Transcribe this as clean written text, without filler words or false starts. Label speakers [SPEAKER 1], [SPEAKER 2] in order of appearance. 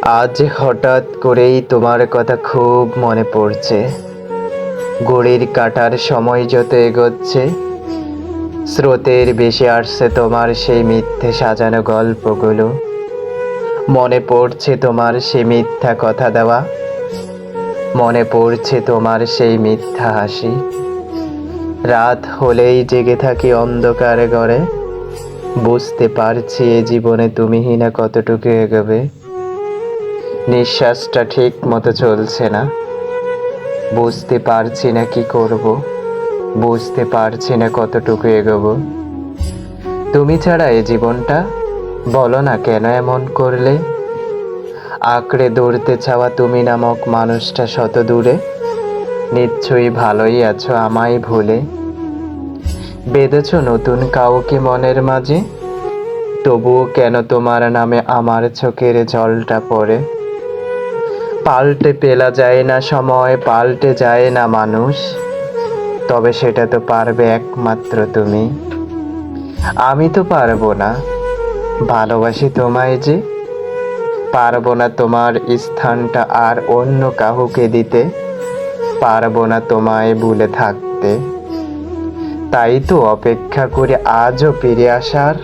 [SPEAKER 1] আজ হঠাৎ করেই তোমার কথা খুব মনে পড়ছে। ঘড়ির কাঁটার সময় যত এগোচ্ছে, স্রোতের বেশি আসছে তোমার সেই মিথ্যে সাজানো গল্পগুলো। মনে পড়ছে তোমার সেই মিথ্যা কথা দেওয়া, মনে পড়ছে তোমার সেই মিথ্যা হাসি। রাত হলেই জেগে থাকি অন্ধকারে ঘরে, বুঝতে পারছি এ জীবনে তুমিই কতটুকু এগোবে। নিঃশ্বাসটা ঠিক মতো চলছে না, বুঝতে পারছি না কি করব, বুঝতে পারছি না কতটুকু এগোবো। তুমি ছাড়া এই জীবনটা, বলো না কেন এমন করলে? আঁকড়ে ধরতে চাওয়া তুমি নামক মানুষটা শত দূরে, নিশ্চয়ই ভালোই আছো আমায় ভুলে। বেঁধেছ নতুন কাউকে মনের মাঝে, তবুও কেন তোমার নামে আমার চোখের জলটা পড়ে। পাল্টে ফেলা যায় না সময়, পাল্টে যায় না মানুষ, তবে সেটা তো পারবে একমাত্র তুমি। আমি তো পারবো না, ভালোবাসি তোমায় যে, পারবো না তোমার স্থানটা আর অন্য কাউকে দিতে, পারবো না তোমায় ভুলে থাকতে। তাই তো অপেক্ষা করে আজও ফিরে আসার।